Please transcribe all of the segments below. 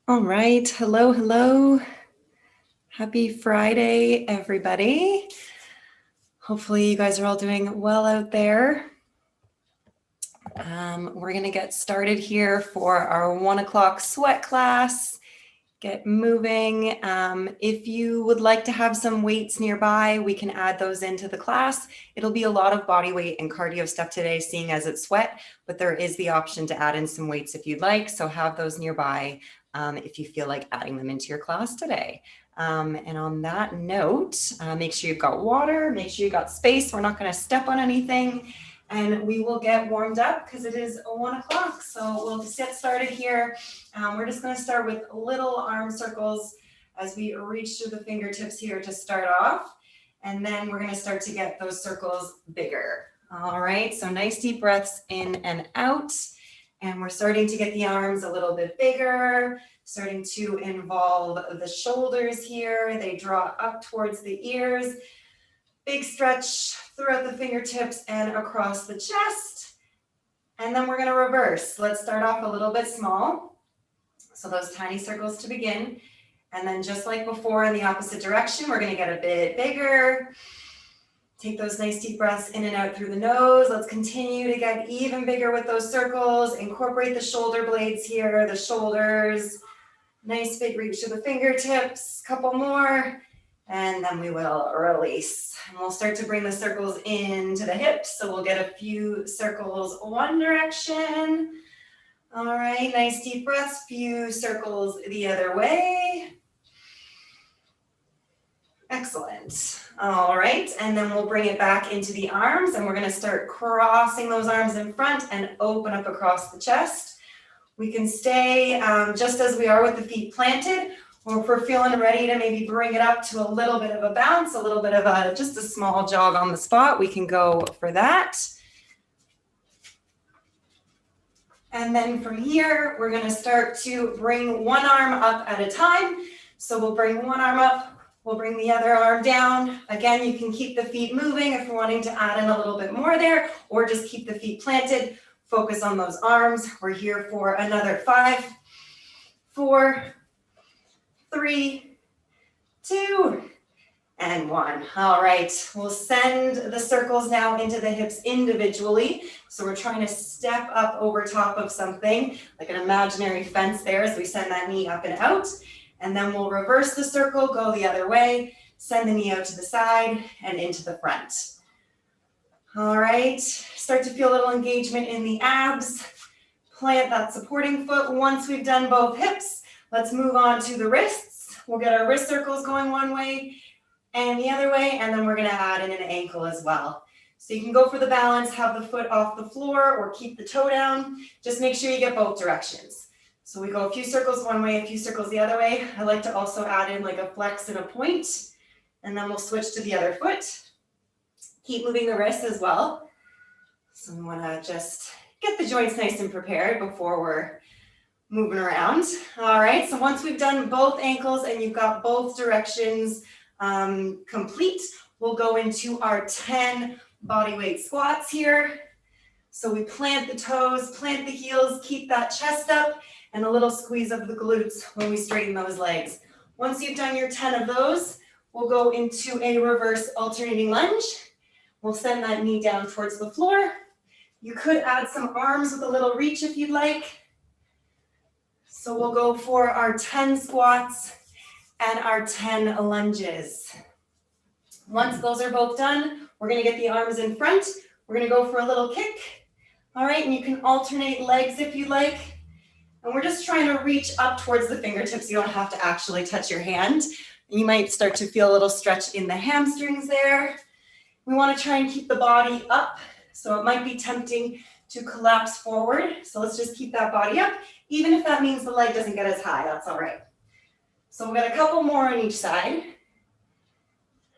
All right. Hello, hello. Happy Friday, everybody. Hopefully you guys are all doing well out there. We're going to get started here for our 1 o'clock sweat class. Get moving. If you would like to have some weights nearby, we can add those into the class. It'll be a lot of body weight and cardio stuff today, seeing as it's sweat, but there is the option to add in some weights if you'd like. So have those nearby if you feel like adding them into your class today. And on that note, make sure you've got water, make sure you've got space. We're not going to step on anything. And we will get warmed up because it is 1 o'clock. So we'll just get started here. We're just going to start with little arm circles as we reach through the fingertips here to start off. And then we're going to start to get those circles bigger. All right, so nice deep breaths in and out. And we're starting to get the arms a little bit bigger, starting to involve the shoulders here. They draw up towards the ears. Big stretch throughout the fingertips and across the chest. And then we're going to reverse. Let's start off a little bit small. So those tiny circles to begin. And then just like before in the opposite direction, we're going to get a bit bigger. Take those nice deep breaths in and out through the nose. Let's continue to get even bigger with those circles. Incorporate the shoulder blades here, the shoulders. Nice big reach to the fingertips. Couple more. And then we will release. And we'll start to bring the circles into the hips. So we'll get a few circles one direction. All right, nice deep breaths, few circles the other way. Excellent. All right, and then we'll bring it back into the arms and we're gonna start crossing those arms in front and open up across the chest. We can stay just as we are with the feet planted, or if we're feeling ready to maybe bring it up to a little bit of a bounce, a little bit of just a small jog on the spot, we can go for that. And then from here, we're going to start to bring one arm up at a time. So we'll bring one arm up, we'll bring the other arm down. Again, you can keep the feet moving if you're wanting to add in a little bit more there, or just keep the feet planted. Focus on those arms. We're here for another 5, 4, 3, 2, and 1. All right, we'll send the circles now into the hips individually. So we're trying to step up over top of something, like an imaginary fence there as we send that knee up and out. And then we'll reverse the circle, go the other way, send the knee out to the side and into the front. All right, start to feel a little engagement in the abs. Plant that supporting foot. Once we've done both hips, let's move on to the wrists. We'll get our wrist circles going one way and the other way, and then we're going to add in an ankle as well. So you can go for the balance, have the foot off the floor, or keep the toe down. Just make sure you get both directions. So we go a few circles one way, a few circles the other way. I like to also add in like a flex and a point, and then we'll switch to the other foot. Keep moving the wrists as well. So we want to just get the joints nice and prepared before we're moving around. All right, so once we've done both ankles and you've got both directions complete, we'll go into our 10 body weight squats here. So we plant the toes, plant the heels, keep that chest up, and a little squeeze of the glutes when we straighten those legs. Once you've done your 10 of those, we'll go into a reverse alternating lunge. We'll send that knee down towards the floor. You could add some arms with a little reach if you'd like. So we'll go for our 10 squats and our 10 lunges. Once those are both done, we're going to get the arms in front. We're going to go for a little kick. All right, and you can alternate legs if you like. And we're just trying to reach up towards the fingertips. You don't have to actually touch your hand. You might start to feel a little stretch in the hamstrings there. We want to try and keep the body up. So it might be tempting to collapse forward. So let's just keep that body up. Even if that means the leg doesn't get as high, that's all right. So we've got a couple more on each side.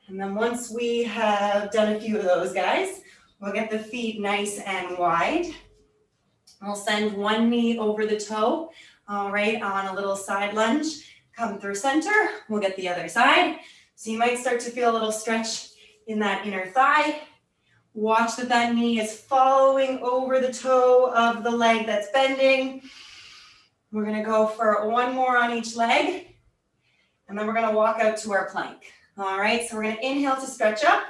And then once we have done a few of those guys, we'll get the feet nice and wide. We'll send one knee over the toe, all right, on a little side lunge. Come through center, we'll get the other side. So you might start to feel a little stretch in that inner thigh. Watch that that knee is following over the toe of the leg that's bending. We're gonna go for one more on each leg, and then we're gonna walk out to our plank. All right, so we're gonna inhale to stretch up,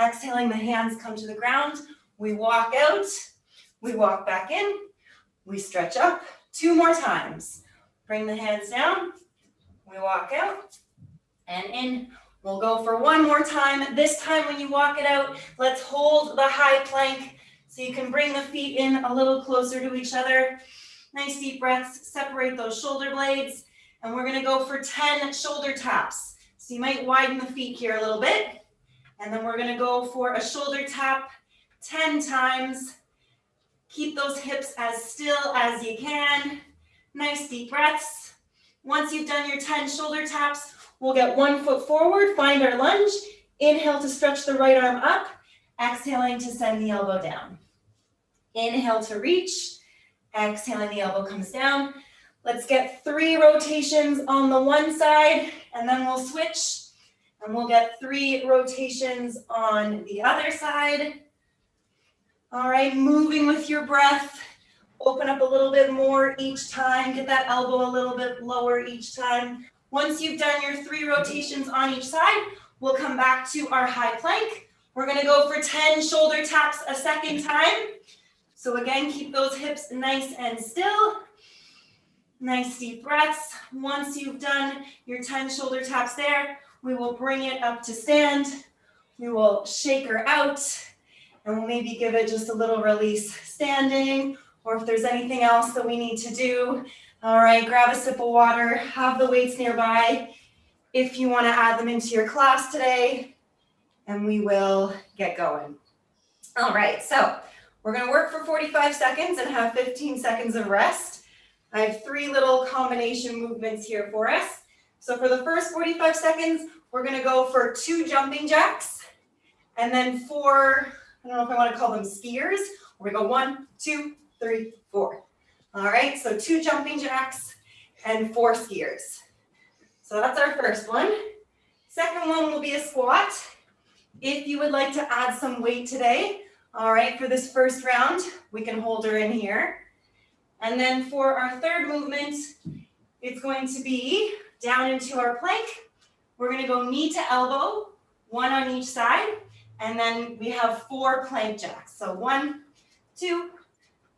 exhaling, the hands come to the ground. We walk out, we walk back in, we stretch up. 2 more times. Bring the hands down, we walk out, and in. We'll go for one more time. This time when you walk it out, let's hold the high plank so you can bring the feet in a little closer to each other. Nice deep breaths, separate those shoulder blades, and we're gonna go for 10 shoulder taps. So you might widen the feet here a little bit, and then we're gonna go for a shoulder tap 10 times. Keep those hips as still as you can. Nice deep breaths. Once you've done your 10 shoulder taps, we'll get 1 foot forward, find our lunge. Inhale to stretch the right arm up, exhaling to send the elbow down. Inhale to reach, exhaling, the elbow comes down. Let's get 3 rotations on the one side, and then we'll switch, and we'll get 3 rotations on the other side. All right, moving with your breath. Open up a little bit more each time. Get that elbow a little bit lower each time. Once you've done your 3 rotations on each side, we'll come back to our high plank. We're gonna go for 10 shoulder taps a second time. So again, keep those hips nice and still. Nice deep breaths. Once you've done your 10 shoulder taps there, we will bring it up to stand. We will shake her out, and we'll maybe give it just a little release standing, or if there's anything else that we need to do. All right, grab a sip of water, have the weights nearby if you want to add them into your class today, and we will get going. All right, so we're going to work for 45 seconds and have 15 seconds of rest. I have 3 little combination movements here for us. So for the first 45 seconds, we're going to go for 2 jumping jacks, and then 4, I don't know if I want to call them skiers. We go 1, 2, 3, 4. All right, so 2 jumping jacks and 4 skiers. So that's our first one. Second one will be a squat. If you would like to add some weight today, all right, for this first round, we can hold her in here. And then for our third movement, it's going to be down into our plank. We're gonna go knee to elbow, 1 on each side, and then we have 4 plank jacks. So 1, 2,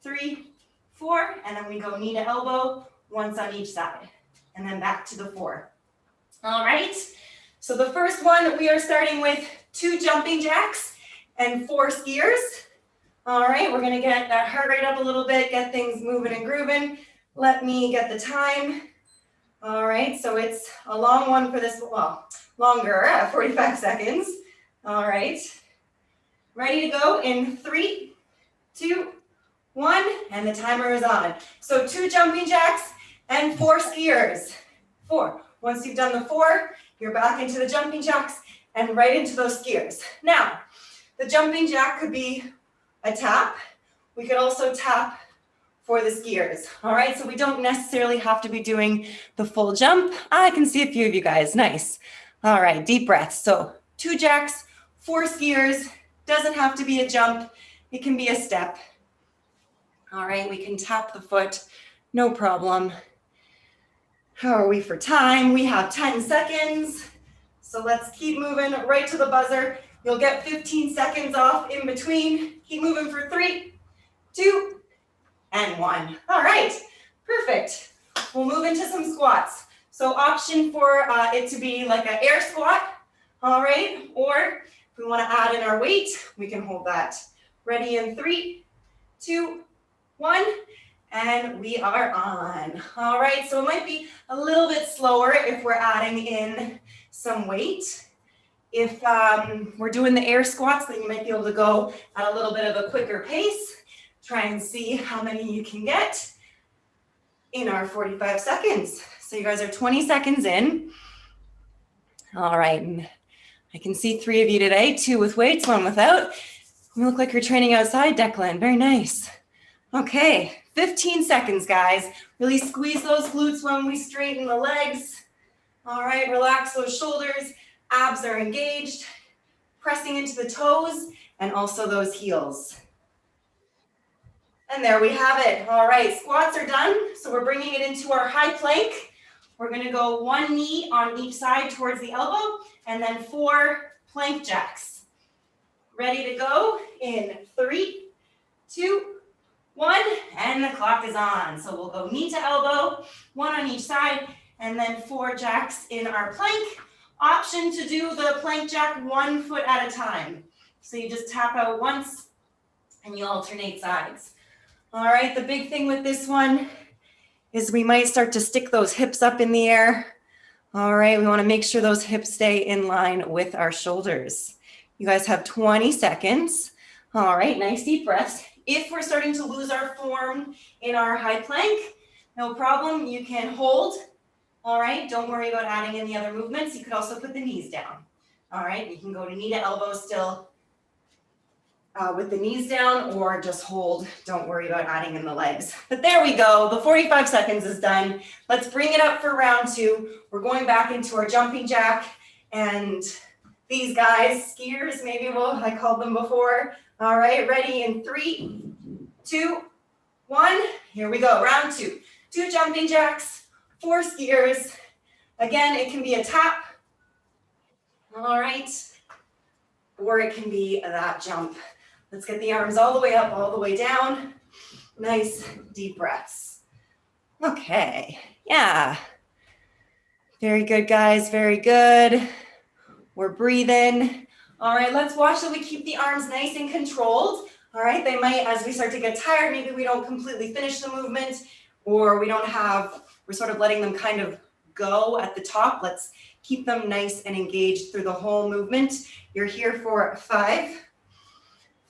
3, 4, and then we go knee to elbow, once on each side, and then back to the 4. All right, so the first one, we are starting with 2 jumping jacks and 4 skiers. All right, we're gonna get that heart rate up a little bit, get things moving and grooving. Let me get the time. All right, so it's a long one for this, well, longer at 45 seconds. All right, ready to go in 3, 2, 1, and the timer is on. So 2 jumping jacks and 4 skiers. 4. Once you've done the 4, you're back into the jumping jacks and right into those skiers. Now, the jumping jack could be a tap. We could also tap for the skiers. All right, so we don't necessarily have to be doing the full jump. I can see a few of you guys, nice. All right, deep breaths. So 2 jacks, 4 skiers, doesn't have to be a jump. It can be a step. All right, we can tap the foot, no problem. How are we for time? We have 10 seconds. So let's keep moving right to the buzzer. You'll get 15 seconds off in between. Keep moving for 3, 2, and 1. All right, perfect. We'll move into some squats. So option for it to be like an air squat, all right? Or if we want to add in our weight, we can hold that. Ready in 3, 2, 1, and we are on. All right, so it might be a little bit slower if we're adding in some weight. If we're doing the air squats, then you might be able to go at a little bit of a quicker pace. Try and see how many you can get in our 45 seconds. So you guys are 20 seconds in. All right, and I can see 3 of you today, 2 with weights, 1 without. You look like you're training outside, Declan, very nice. Okay, 15 seconds, guys. Really squeeze those glutes when we straighten the legs. All right, relax those shoulders. Abs are engaged, pressing into the toes and also those heels. And there we have it. All right, squats are done. So we're bringing it into our high plank. We're gonna go one knee on each side towards the elbow, and then 4 plank jacks. Ready to go in 3, 2, 1, and the clock is on. So we'll go knee to elbow, 1 on each side, and then 4 jacks in our plank. Option to do the plank jack 1 foot at a time. So you just tap out once and you alternate sides. All right, the big thing with this one is we might start to stick those hips up in the air. All right, we want to make sure those hips stay in line with our shoulders. You guys have 20 seconds. All right, nice deep breaths. If we're starting to lose our form in our high plank, no problem, you can hold. All right, don't worry about adding in the other movements. You could also put the knees down. All right, you can go to knee to elbow still with the knees down, or just hold. Don't worry about adding in the legs. But there we go, the 45 seconds is done. Let's bring it up for round 2. We're going back into our jumping jack, and these guys, skiers, maybe I called them before. All right, ready in 3, 2, 1, here we go, round 2. 2 jumping jacks, 4 skiers. Again, it can be a tap, all right, or it can be that jump. Let's get the arms all the way up, all the way down. Nice deep breaths. Okay, yeah. Very good, guys, very good. We're breathing. All right, let's watch that we keep the arms nice and controlled. All right, they might, as we start to get tired, maybe we don't completely finish the movement, or we're sort of letting them kind of go at the top. Let's keep them nice and engaged through the whole movement. You're here for 5,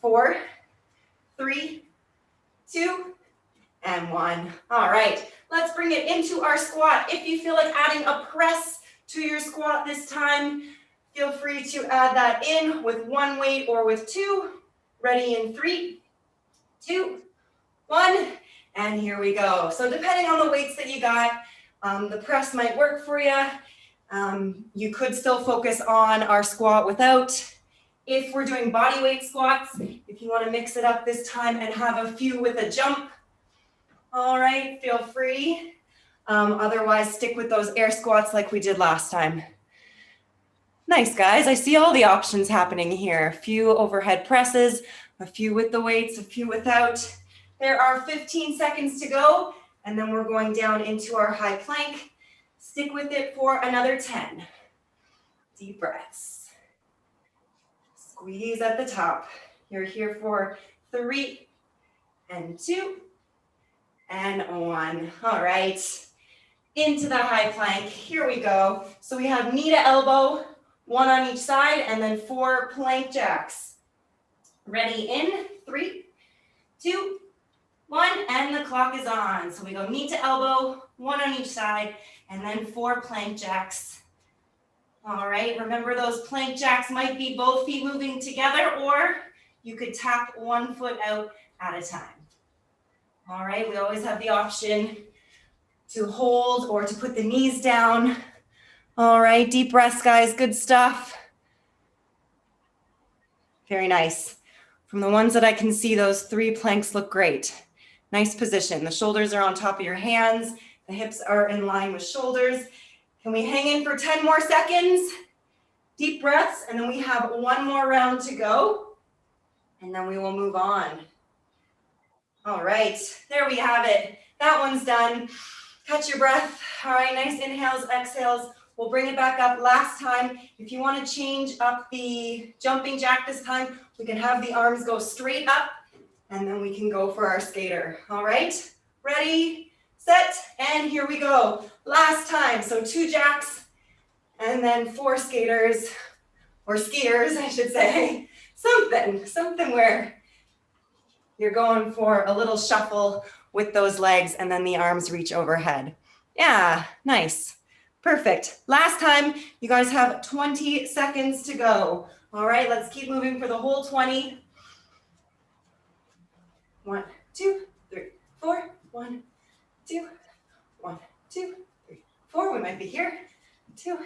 4, 3, 2, and 1. All right, let's bring it into our squat. If you feel like adding a press to your squat this time, feel free to add that in with 1 weight or with 2. Ready in 3, 2, 1, and here we go. So depending on the weights that you got, the press might work for you. You could still focus on our squat without. If we're doing body weight squats, if you want to mix it up this time and have a few with a jump, all right, feel free. Otherwise, stick with those air squats like we did last time. Nice, guys. I see all the options happening here. A few overhead presses, a few with the weights, a few without. There are 15 seconds to go, and then we're going down into our high plank. Stick with it for another 10. Deep breaths. Squeeze at the top. You're here for 3, and 2, and 1. All right, into the high plank. Here we go. So we have knee to elbow, 1 on each side, and then 4 plank jacks. Ready in 3, 2, 1, and the clock is on. So we go knee to elbow, 1 on each side, and then 4 plank jacks. All right, remember those plank jacks might be both feet moving together, or you could tap 1 foot out at a time. All right, we always have the option to hold or to put the knees down. All right, deep breaths, guys, good stuff. Very nice. From the ones that I can see, those 3 planks look great. Nice position. The shoulders are on top of your hands. The hips are in line with shoulders. Can we hang in for 10 more seconds? Deep breaths, and then we have 1 more round to go, and then we will move on. All right, there we have it. That one's done. Catch your breath. All right, nice inhales, exhales. We'll bring it back up. Last time, if you want to change up the jumping jack this time, we can have the arms go straight up, and then we can go for our skater. All right, ready, set, and here we go. Last time, so 2 jacks, and then 4 skaters, or skiers, I should say. Something where you're going for a little shuffle with those legs, and then the arms reach overhead. Yeah, nice. Perfect. Last time, you guys have 20 seconds to go. All right, let's keep moving for the whole 20. 1, 2, 3, 4. 1, 2, 1, 2, 3, 4. We might be here. 2,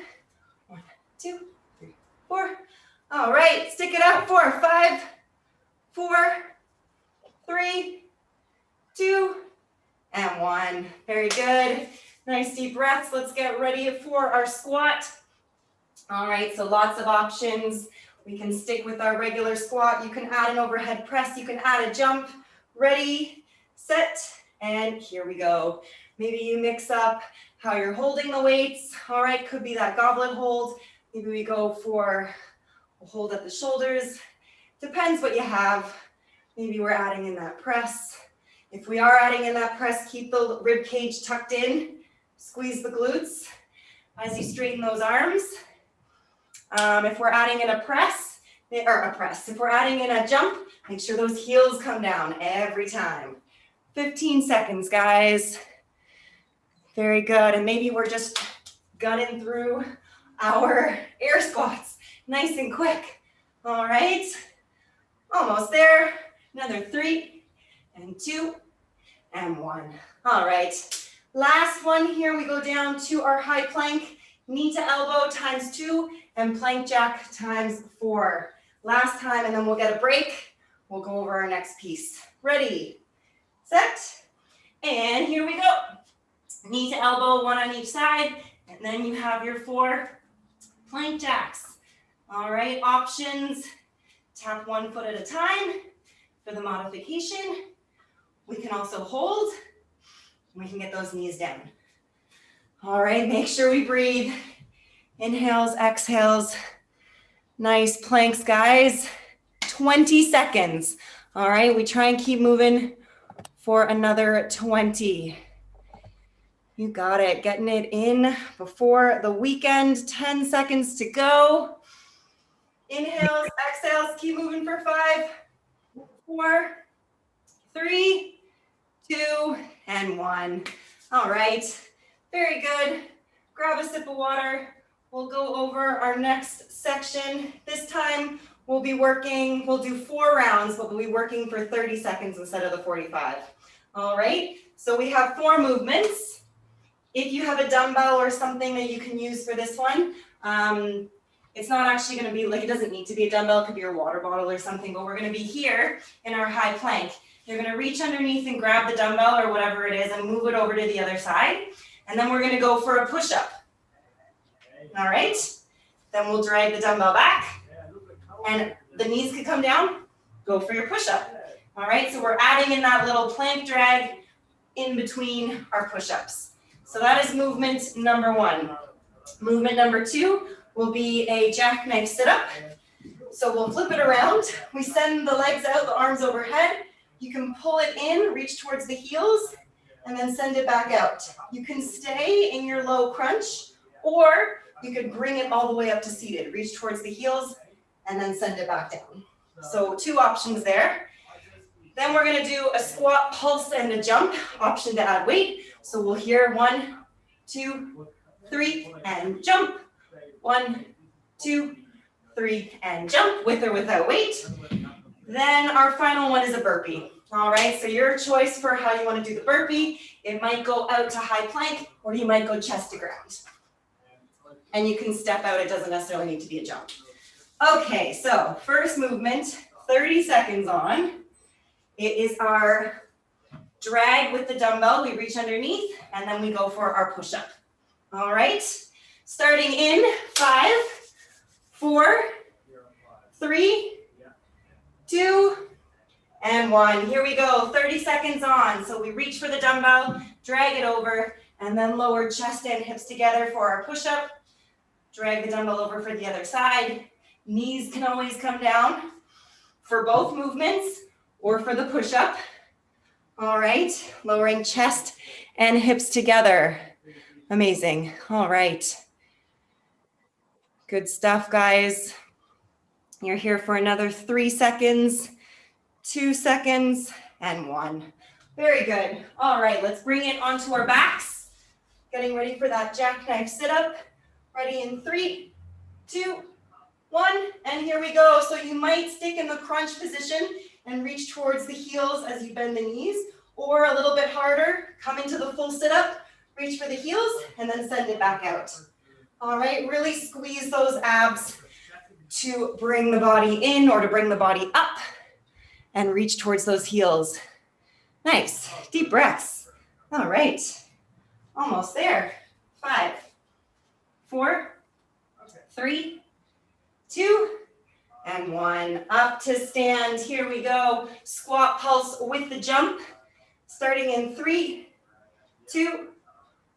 1, 2, 3, 4. All right, stick it out for 5, 4, 3, 2, and 1. Very good. Nice deep breaths. Let's get ready for our squat. All right, so lots of options. We can stick with our regular squat. You can add an overhead press. You can add a jump. Ready, set, and here we go. Maybe you mix up how you're holding the weights. All right, could be that goblet hold. Maybe we go for a hold at the shoulders. Depends what you have. Maybe we're adding in that press. If we are adding in that press, keep the rib cage tucked in. Squeeze the glutes as you straighten those arms. If we're adding in if we're adding in a jump, make sure those heels come down every time. 15 seconds, guys. Very good. And maybe we're just gunning through our air squats. Nice and quick. All right. Almost there. Another 3 and 2 and 1. All right. Last one here. We go down to our high plank. Knee to elbow times 2 and plank jack times 4. Last time, and then we'll get a break. We'll go over our next piece. Ready, set, and here we go. Knee to elbow, 1 on each side, and then you have your 4 plank jacks. All right, options. Tap 1 foot at a time for the modification. We can also hold. We can get those knees down. All right, make sure we breathe. Inhales, exhales. Nice planks, guys. 20 seconds. All right, we try and keep moving for another 20. You got it. Getting it in before the weekend. 10 seconds to go. Inhales, exhales. Keep moving for 5, 4, 3, 2, and 1. All right. Very good. Grab a sip of water. We'll go over our next section. This time we'll do 4 rounds, but we'll be working for 30 seconds instead of the 45. All right, so we have 4 movements. If you have a dumbbell or something that you can use for this one, it's not actually gonna be like, it doesn't need to be a dumbbell, it could be your water bottle or something, but we're gonna be here in our high plank. You're gonna reach underneath and grab the dumbbell or whatever it is and move it over to the other side. And then we're gonna go for a push-up. All right, then we'll drag the dumbbell back and the knees could come down, go for your push-up. All right, so we're adding in that little plank drag in between our push-ups. So that is movement number 1. Movement number 2 will be a jackknife sit-up. So we'll flip it around. We send the legs out, the arms overhead. You can pull it in, reach towards the heels, and then send it back out. You can stay in your low crunch, or you could bring it all the way up to seated. Reach towards the heels and then send it back down. So 2 options there. Then we're gonna do a squat, pulse, and a jump. Option to add weight. So we'll hear 1, 2, 3, and jump. 1, 2, 3, and jump with or without weight. Then our final one is a burpee. All right, so your choice for how you wanna do the burpee. It might go out to high plank, or you might go chest to ground. And you can step out, it doesn't necessarily need to be a jump. Okay, so first movement, 30 seconds on. It is our drag with the dumbbell. We reach underneath and then we go for our push-up. All right, starting in 5, 4, 3, 2, and 1. Here we go, 30 seconds on. So we reach for the dumbbell, drag it over, and then lower chest and hips together for our push-up. Drag the dumbbell over for the other side. Knees can always come down for both movements or for the push-up. All right, lowering chest and hips together. Amazing. All right. Good stuff, guys. You're here for another 3 seconds, 2 seconds, and 1. Very good. All right, let's bring it onto our backs. Getting ready for that jackknife sit-up. Ready in 3, 2, 1, and here we go. So you might stick in the crunch position and reach towards the heels as you bend the knees, or a little bit harder, come into the full sit-up, reach for the heels, and then send it back out. All right, really squeeze those abs to bring the body in or to bring the body up and reach towards those heels. Nice, deep breaths. All right, almost there. 5, 4, 3, 2, and 1. Up to stand, here we go. Squat pulse with the jump, starting in 3, 2,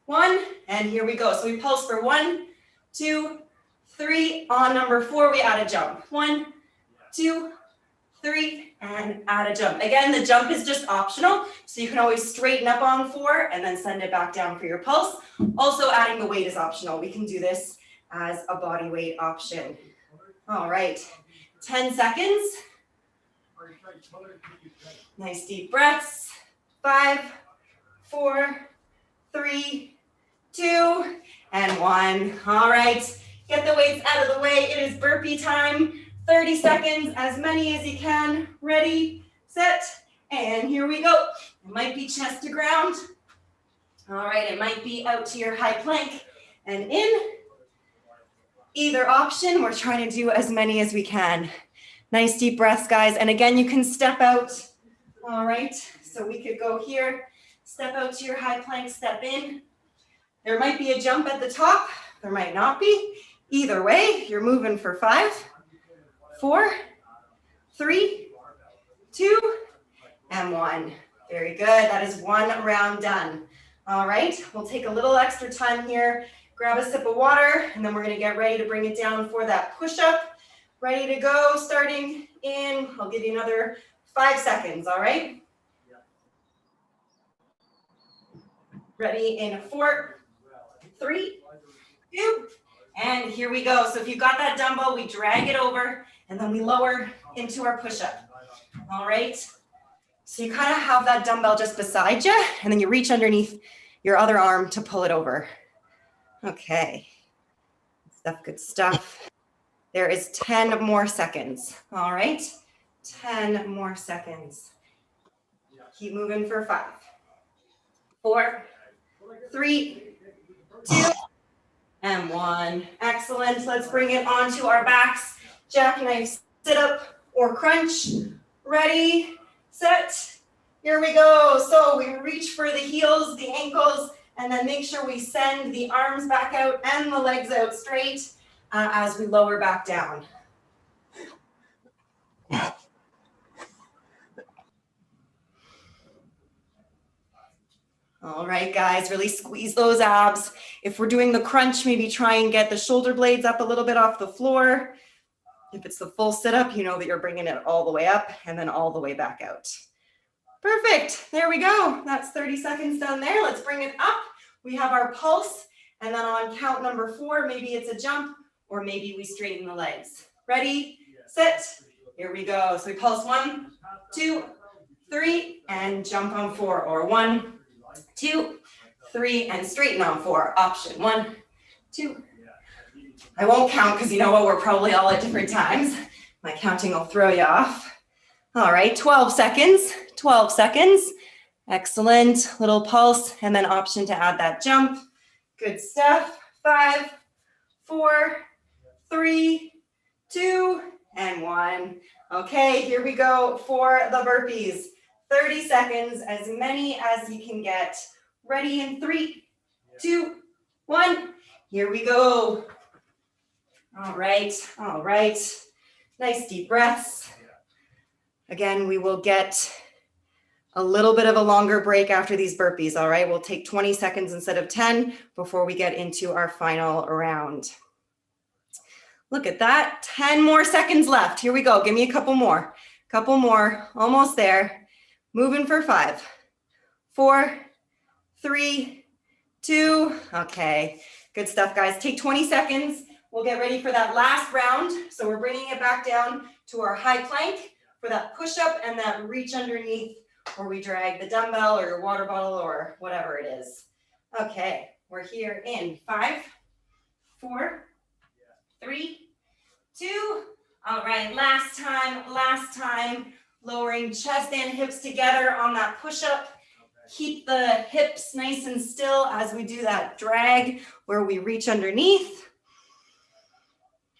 1, and here we go. So we pulse for 1, 2, 3. On number 4, we add a jump. 1, 2, 3, and add a jump. Again, the jump is just optional, so you can always straighten up on 4 and then send it back down for your pulse. Also, adding the weight is optional. We can do this as a body weight option. All right, 10 seconds. Nice deep breaths. 5, 4, 3, 2, and 1. All right, get the weights out of the way. It is burpee time. 30 seconds, as many as you can. Ready, set, and here we go. It might be chest to ground. All right, it might be out to your high plank and in. Either option, we're trying to do as many as we can. Nice deep breaths, guys. And again, you can step out. All right, so we could go here, step out to your high plank, step in. There might be a jump at the top. There might not be. Either way, you're moving for 5, 4, 3, 2, and 1. Very good. That is 1 round done. All right, we'll take a little extra time here. Grab a sip of water, and then we're going to get ready to bring it down for that push-up. Ready to go, starting in, I'll give you another 5 seconds, all right? Ready in 4, 3, 2, and here we go. So if you got that dumbbell, we drag it over, and then we lower into our push-up, all right? So you kind of have that dumbbell just beside you, and then you reach underneath your other arm to pull it over. Okay, good stuff. There is 10 more seconds, all right? 10 more seconds. Keep moving for 5, 4, 3, 2, and 1. Excellent. Let's bring it onto our backs. Jackknife sit up or crunch. Ready, set. Here we go. So we reach for the heels, the ankles, and then make sure we send the arms back out and the legs out straight as we lower back down. All right, guys, really squeeze those abs. If we're doing the crunch, maybe try and get the shoulder blades up a little bit off the floor. If it's the full sit-up, you know that you're bringing it all the way up and then all the way back out. Perfect, there we go. That's 30 seconds done there. Let's bring it up. We have our pulse, and then on count number 4, maybe it's a jump, or maybe we straighten the legs. Ready, set, here we go. So we pulse 1, 2, 3, and jump on 4, or 1, 2, 3, and straighten on 4. Option 1, 2. I won't count because you know what, we're probably all at different times. My counting will throw you off. All right, 12 seconds, 12 seconds. Excellent, little pulse, and then option to add that jump. Good stuff. 5, 4, 3, 2, and 1. Okay, here we go for the burpees. 30 seconds, as many as you can get. Ready in 3, 2, 1. Here we go. All right, all right. Nice deep breaths. Again, we will get a little bit of a longer break after these burpees, all right? We'll take 20 seconds instead of 10 before we get into our final round. Look at that, 10 more seconds left. Here we go, give me a couple more, almost there. Moving for 5, 4, 3, 2, okay. Good stuff, guys. Take 20 seconds. We'll get ready for that last round. So we're bringing it back down to our high plank for that push-up and that reach underneath where we drag the dumbbell or your water bottle or whatever it is. Okay, we're here in 5, 4, 3, 2. All right, last time. Lowering chest and hips together on that push-up. Keep the hips nice and still as we do that drag where we reach underneath.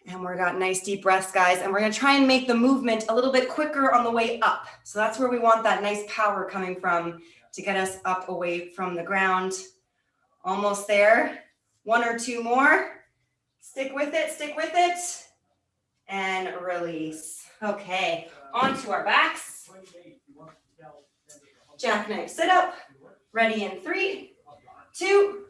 And we've got nice deep breaths, guys. And we're gonna try and make the movement a little bit quicker on the way up. So that's where we want that nice power coming from to get us up away from the ground. Almost there. 1 or 2 more. Stick with it. And release. Okay, onto our backs. Jackknife sit up. Ready in 3, 2,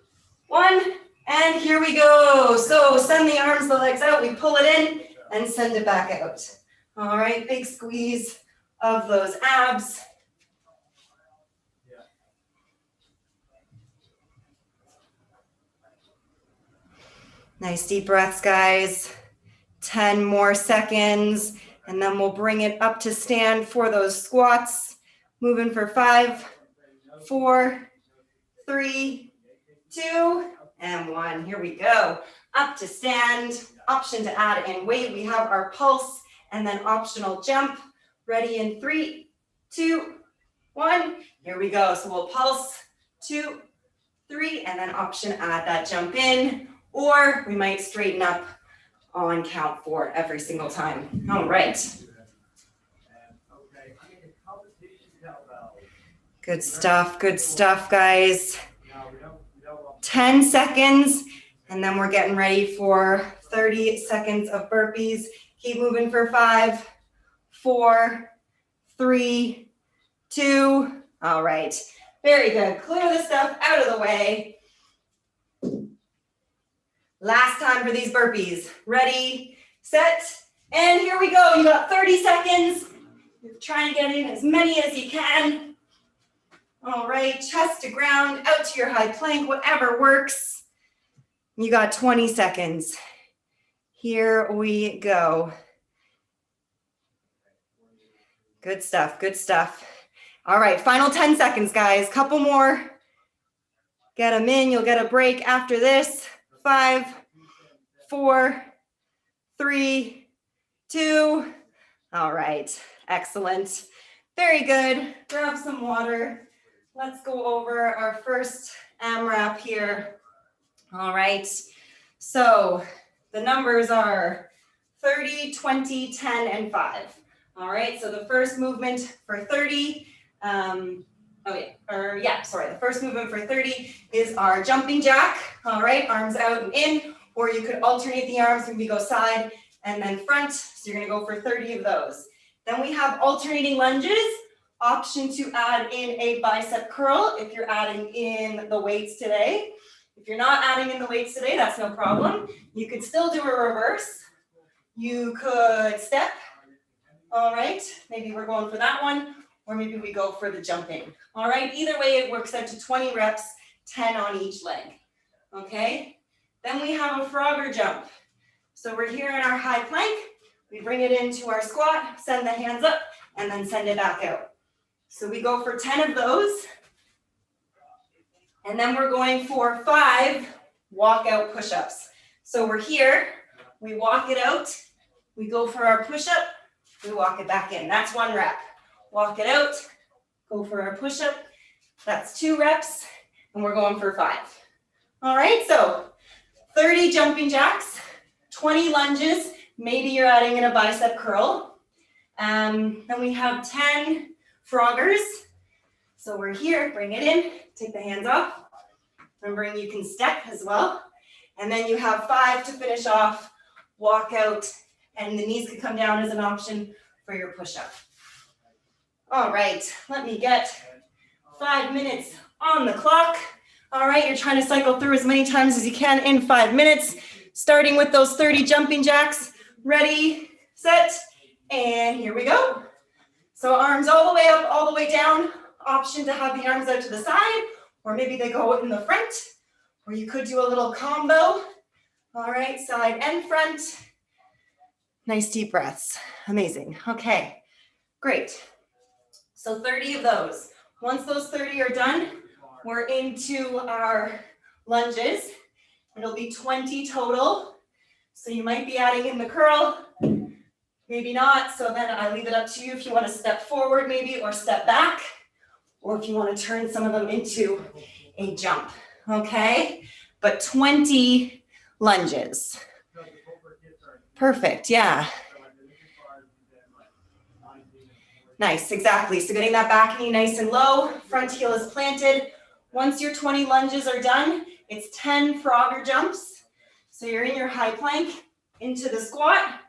1. And here we go. So send the arms, the legs out. We pull it in and send it back out. All right, big squeeze of those abs. Nice deep breaths, guys. 10 more seconds, and then we'll bring it up to stand for those squats. Moving for 5, 4, 3, 2, and 1. Here we go. Up to stand. Option to add in weight. We have our pulse and then optional jump. Ready in 3, 2, 1. Here we go. So we'll pulse 2, 3, and then option add that jump in, or we might straighten up on count 4 every single time. All right. Good stuff, guys. 10 seconds, and then we're getting ready for 30 seconds of burpees. Keep moving for 5, 4, 3, 2. All right. Very good. Clear the stuff out of the way. Last time for these burpees. Ready, set, and here we go. You got 30 seconds. You're trying to get in as many as you can. All right, chest to ground, out to your high plank, whatever works. You got 20 seconds. Here we go. Good stuff. All right, final 10 seconds, guys. Couple more. Get them in. You'll get a break after this. 5, 4, 3, 2. All right, excellent. Very good. Grab some water. Let's go over our first AMRAP here. All right, so the numbers are 30, 20, 10, and 5. All right, so the first movement for 30, the first movement for 30 is our jumping jack. All right, arms out and in, or you could alternate the arms, maybe go side and then front. So you're gonna go for 30 of those. Then we have alternating lunges. Option to add in a bicep curl if you're adding in the weights today. If you're not adding in the weights today, that's no problem. You could still do a reverse. You could step. All right, maybe we're going for that one, or maybe we go for the jumping. All right, either way, it works out to 20 reps, 10 on each leg. Okay, then we have a Frogger jump. So we're here in our high plank. We bring it into our squat, send the hands up, and then send it back out. So we go for 10 of those. And then we're going for 5 walkout push-ups. So we're here, we walk it out, we go for our push-up, we walk it back in. That's 1 rep. Walk it out, go for our push-up. That's 2 reps, and we're going for 5. All right, so 30 jumping jacks, 20 lunges, maybe you're adding in a bicep curl. Then we have 10 Froggers. So we're here, bring it in, take the hands off. Remembering you can step as well. And then you have 5 to finish off, walk out, and the knees could come down as an option for your push-up. All right, let me get 5 minutes on the clock. All right, you're trying to cycle through as many times as you can in 5 minutes, starting with those 30 jumping jacks. Ready, set, and here we go. So arms all the way up, all the way down. Option to have the arms out to the side, or maybe they go in the front, or you could do a little combo. All right, side and front. Nice deep breaths. Amazing. Okay, great. So 30 of those. Once those 30 are done, we're into our lunges. It'll be 20 total. So you might be adding in the curl, maybe not. So then I leave it up to you if you want to step forward maybe, or step back, or if you want to turn some of them into a jump, okay? But 20 lunges. Perfect, yeah. Nice, exactly. So getting that back knee nice and low, front heel is planted. Once your 20 lunges are done, it's 10 Frogger jumps. So you're in your high plank, into the squat,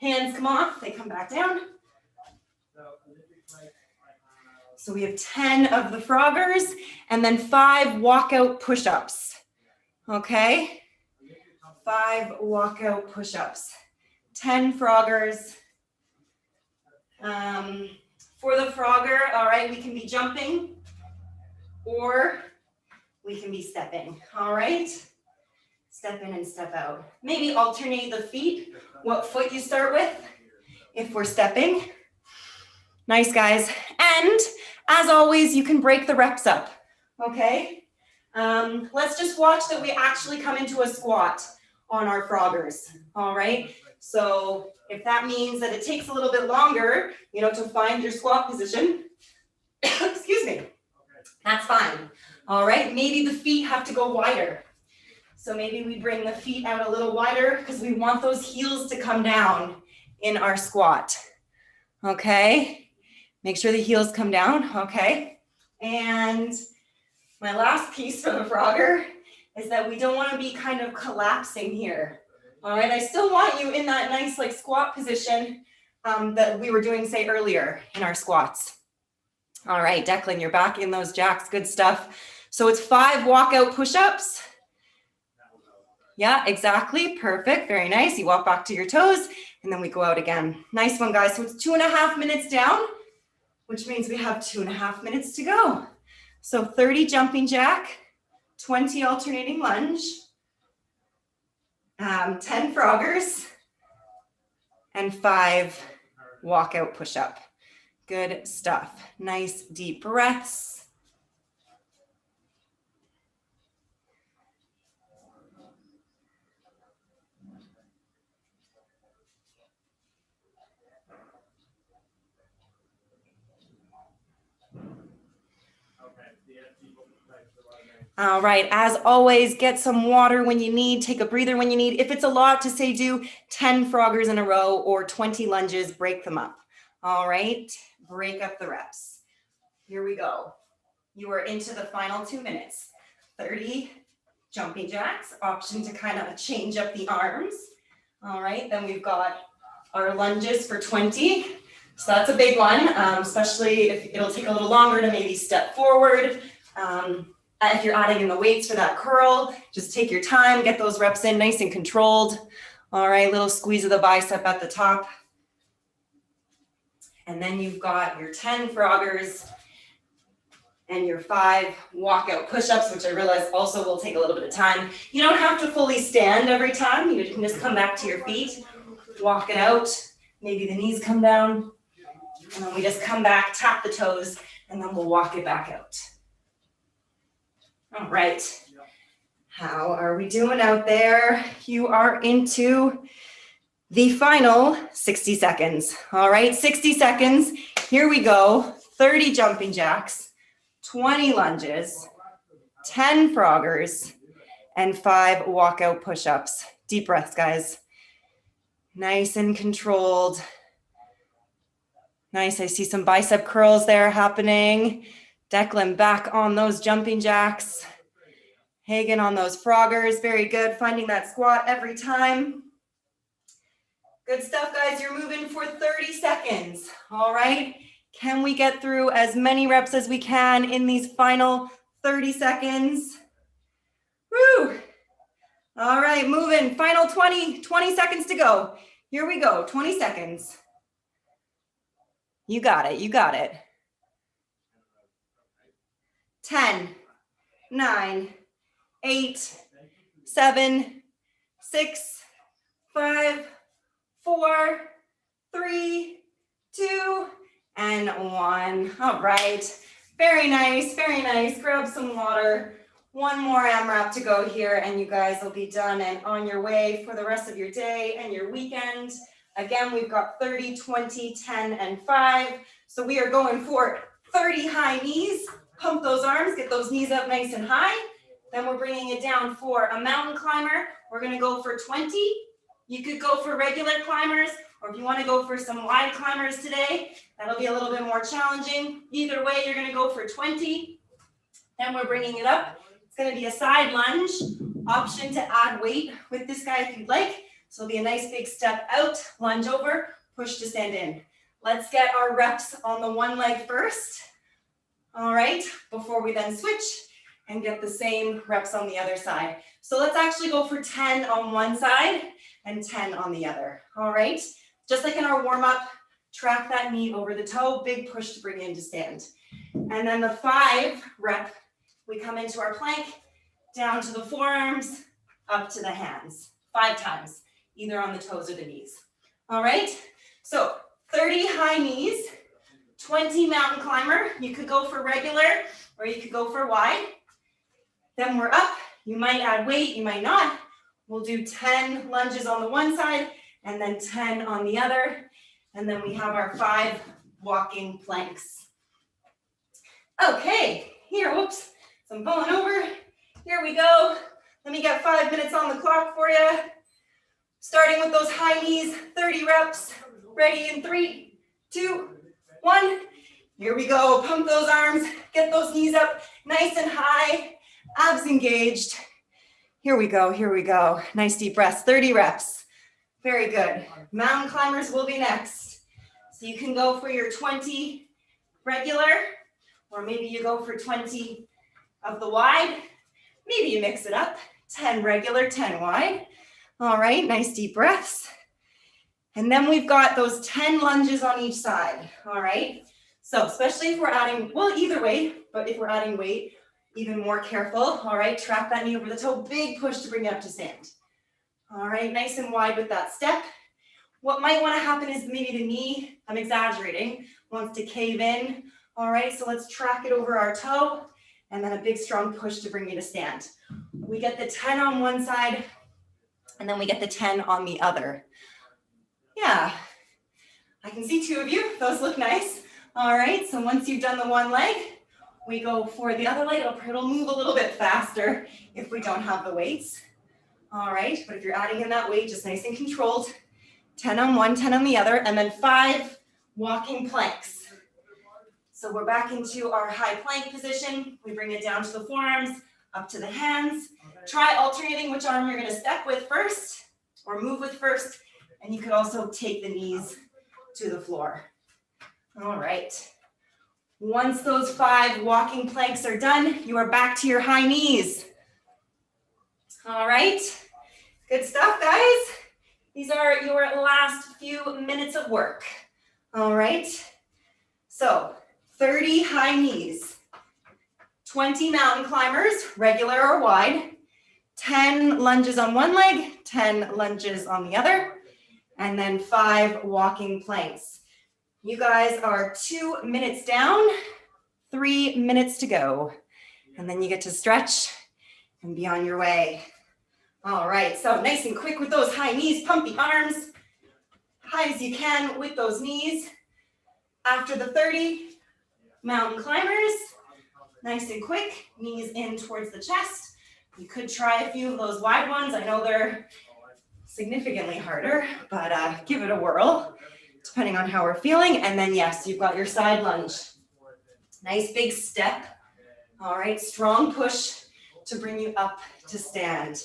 hands come off, they come back down. So we have 10 of the Froggers and then 5 walkout push-ups, okay? 5 walkout push-ups, 10 Froggers. For the Frogger, all right, we can be jumping or we can be stepping, all right? Step in and step out. Maybe alternate the feet, what foot you start with if we're stepping. Nice, guys. And as always, you can break the reps up, okay? Let's just watch that we actually come into a squat on our Froggers, all right? So if that means that it takes a little bit longer, to find your squat position, excuse me, that's fine, all right? Maybe the feet have to go wider. So maybe we bring the feet out a little wider because we want those heels to come down in our squat, okay? Make sure the heels come down, okay? And my last piece for the Frogger is that we don't want to be kind of collapsing here. All right, I still want you in that nice squat position that we were doing, say, earlier in our squats. All right, Declan, you're back in those jacks, good stuff. So it's 5 walkout push-ups. Yeah, exactly, perfect, very nice. You walk back to your toes and then we go out again. Nice one, guys. So it's 2.5 minutes down, which means we have 2.5 minutes to go. So 30 jumping jack, 20 alternating lunge, 10 Froggers, and 5 walkout push-up. Good stuff. Nice deep breaths. All right, as always, get some water when you need, take a breather when you need. If it's a lot to say do 10 Froggers in a row or 20 lunges, break them up. All right, break up the reps. Here we go. You are into the final 2 minutes. 30 jumping jacks, option to kind of change up the arms. All right, then we've got our lunges for 20. So that's a big one, especially if it'll take a little longer to maybe step forward. If you're adding in the weights for that curl, just take your time, get those reps in nice and controlled. All right, little squeeze of the bicep at the top. And then you've got your 10 Froggers and your 5 walkout push-ups, which I realize also will take a little bit of time. You don't have to fully stand every time. You can just come back to your feet, walk it out. Maybe the knees come down. And then we just come back, tap the toes, and then we'll walk it back out. All right. How are we doing out there? You are into the final 60 seconds. All right, 60 seconds. Here we go. 30 jumping jacks, 20 lunges, 10 Froggers, and 5 walkout push-ups. Deep breaths, guys. Nice and controlled. Nice, I see some bicep curls there happening. Declan back on those jumping jacks. Hagen on those Froggers, very good. Finding that squat every time. Good stuff, guys. You're moving for 30 seconds, all right? Can we get through as many reps as we can in these final 30 seconds? Woo! All right, moving. Final 20 seconds to go. Here we go, 20 seconds. You got it, you got it. 10, 9, 8, 7, 6, 5, 4, 3, 2, and 1. All right, very nice, very nice. Grab some water. One more AMRAP to go here and you guys will be done and on your way for the rest of your day and your weekend. Again, we've got 30, 20, 10, and 5. So we are going for 30 high knees. Pump those arms, get those knees up nice and high. Then we're bringing it down for a mountain climber. We're gonna go for 20. You could go for regular climbers, or if you want to go for some wide climbers today, that'll be a little bit more challenging. Either way, you're going to go for 20. Then we're bringing it up. It's going to be a side lunge. Option to add weight with this guy if you'd like. So it'll be a nice big step out, lunge over, push to stand in. Let's get our reps on the one leg first. All right, before we then switch and get the same reps on the other side. So let's actually go for 10 on one side and 10 on the other. All right, just like in our warm up, track that knee over the toe, big push to bring in to stand. And then the 5 rep, we come into our plank, down to the forearms, up to the hands, 5 times, either on the toes or the knees. All right, so 30 high knees, 20 mountain climber. You could go for regular or you could go for wide. Then we're up. You might add weight, you might not. We'll do 10 lunges on the one side and then 10 on the other. And then we have our 5 walking planks. Okay, here, whoops, so I'm falling over. Here we go. Let me get 5 minutes on the clock for you. Starting with those high knees, 30 reps. Ready in 3, 2, 1. Here we go. Pump those arms, get those knees up nice and high, abs engaged. Here we go, here we go. Nice deep breaths, 30 reps. Very good. Mountain climbers will be next. So you can go for your 20 regular, or maybe you go for 20 of the wide. Maybe you mix it up, 10 regular, 10 wide. All right, nice deep breaths. And then we've got those 10 lunges on each side, all right? So especially if we're adding, well, either way, but if we're adding weight, even more careful, all right? Track that knee over the toe, big push to bring it up to stand. All right, nice and wide with that step. What might wanna happen is maybe the knee, I'm exaggerating, wants to cave in, all right? So let's track it over our toe, and then a big strong push to bring you to stand. We get the 10 on one side, and then we get the 10 on the other. Yeah, I can see 2 of you. Those look nice. All right, so once you've done the one leg, we go for the other leg. It'll move a little bit faster if we don't have the weights. All right, but if you're adding in that weight, just nice and controlled. 10 on one, 10 on the other, and then 5 walking planks. So we're back into our high plank position. We bring it down to the forearms, up to the hands. Try alternating which arm you're gonna step with first or move with first. And you could also take the knees to the floor. All right. Once those 5 walking planks are done, you are back to your high knees. All right. Good stuff, guys. These are your last few minutes of work. All right. So 30 high knees, 20 mountain climbers, regular or wide, 10 lunges on one leg, 10 lunges on the other, and then 5 walking planks. You guys are 2 minutes down, 3 minutes to go. And then you get to stretch and be on your way. All right, so nice and quick with those high knees, pump the arms, high as you can with those knees. After the 30, mountain climbers, nice and quick, knees in towards the chest. You could try a few of those wide ones. I know they're significantly harder, but give it a whirl, depending on how we're feeling. And then yes, you've got your side lunge. Nice big step. All right, strong push to bring you up to stand.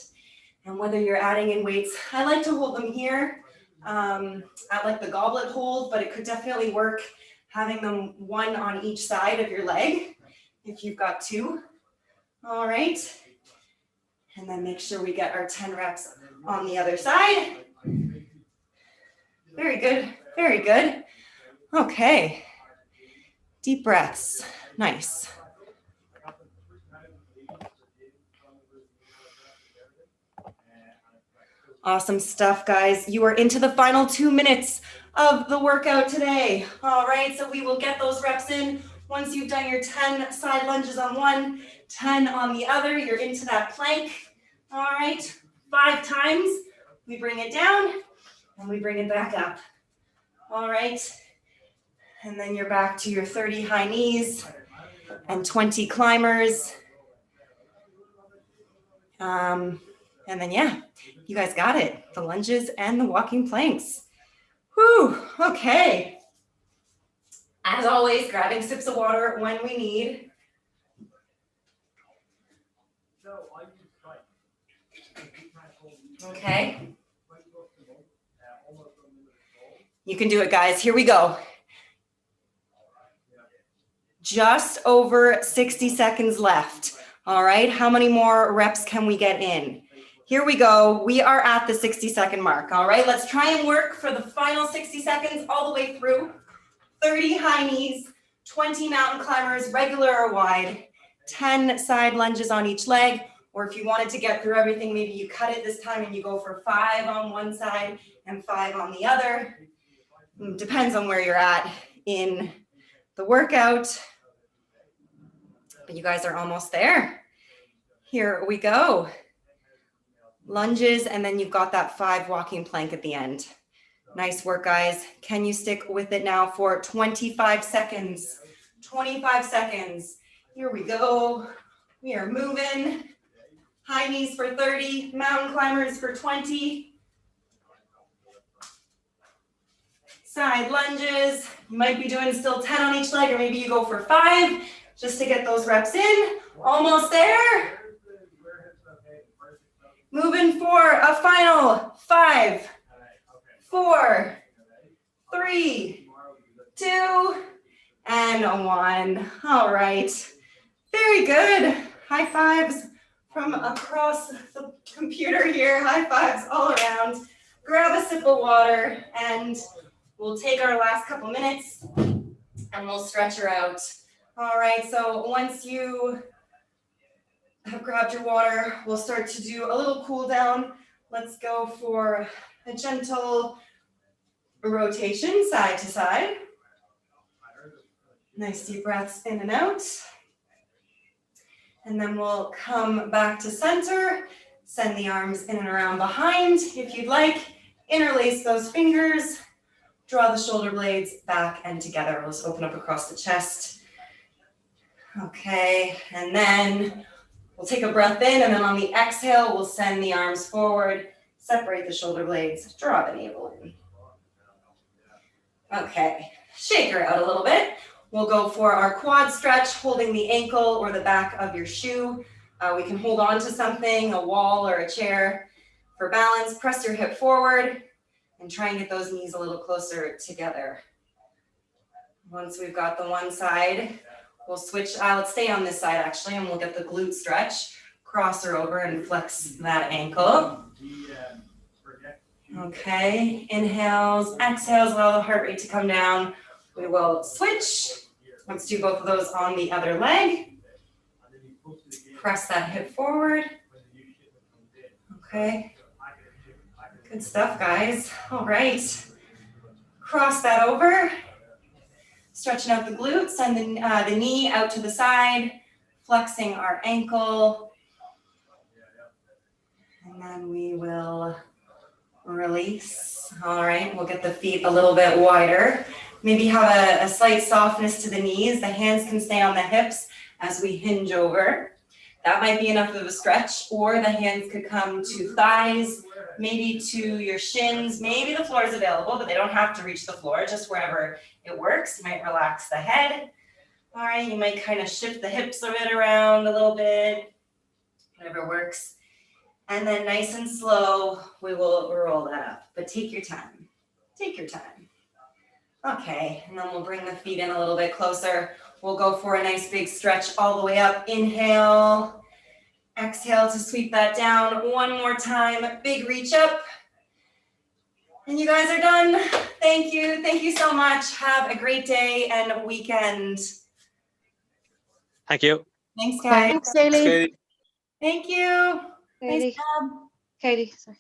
And whether you're adding in weights, I like to hold them here at like the goblet hold, but it could definitely work having them one on each side of your leg if you've got 2. All right. And then make sure we get our 10 reps on the other side. Very good, very good. Okay, deep breaths, nice. Awesome stuff, guys. You are into the final 2 minutes of the workout today. All right, so we will get those reps in. Once you've done your 10 side lunges on one, 10 on the other, you're into that plank. All right, 5 times, we bring it down and we bring it back up. All right, and then you're back to your 30 high knees and 20 climbers. And then, yeah, you guys got it. The lunges and the walking planks. Whew, okay. As always, grabbing sips of water when we need. Okay. You can do it, guys. Here we go. Just over 60 seconds left. All right, how many more reps can we get in? Here we go. We are at the 60-second mark. All right, let's try and work for the final 60 seconds all the way through. 30 high knees, 20 mountain climbers, regular or wide, 10 side lunges on each leg. Or if you wanted to get through everything, maybe you cut it this time and you go for 5 on one side and 5 on the other. Depends on where you're at in the workout. But you guys are almost there. Here we go. Lunges, and then you've got that 5 walking plank at the end. Nice work, guys. Can you stick with it now for 25 seconds? 25 seconds. Here we go. We are moving. High knees for 30, mountain climbers for 20. Side lunges. You might be doing still 10 on each leg, or maybe you go for 5 just to get those reps in. Almost there. Moving for a final 5, 4, 3, 2, and 1. All right. Very good. High fives from across the computer here. High fives all around. Grab a sip of water and we'll take our last couple minutes and we'll stretch her out. All right, so once you have grabbed your water, we'll start to do a little cool down. Let's go for a gentle rotation side to side. Nice deep breaths in and out. And then we'll come back to center, send the arms in and around behind. If you'd like, interlace those fingers, draw the shoulder blades back and together. Let's open up across the chest. Okay, and then we'll take a breath in, and then on the exhale, we'll send the arms forward, separate the shoulder blades, draw the navel in. Okay, shake her out a little bit. We'll go for our quad stretch, holding the ankle or the back of your shoe. We can hold on to something, a wall or a chair. For balance, press your hip forward and try and get those knees a little closer together. Once we've got the one side, we'll switch, let's stay on this side actually, and we'll get the glute stretch. Cross her over and flex that ankle. Okay, inhales, exhales, allow the heart rate to come down. We will switch. Let's do both of those on the other leg. Press that hip forward. Okay. Good stuff, guys. All right. Cross that over. Stretching out the glutes, send the knee out to the side, flexing our ankle. And then we will release. All right, we'll get the feet a little bit wider. Maybe have a slight softness to the knees. The hands can stay on the hips as we hinge over. That might be enough of a stretch, or the hands could come to thighs, maybe to your shins. Maybe the floor is available, but they don't have to reach the floor, just wherever it works. You might relax the head. All right, you might kind of shift the hips a bit around a little bit, whatever works. And then nice and slow, we will roll that up, but take your time. Take your time. Okay, and then we'll bring the feet in a little bit closer. We'll go for a nice big stretch all the way up. Inhale, exhale to sweep that down. One more time, big reach up. And you guys are done. Thank you. Thank you so much. Have a great day and weekend. Thank you. Thanks, guys. Thanks, Daly. Katie. Thank you. Katie. Nice job. Katie, sorry.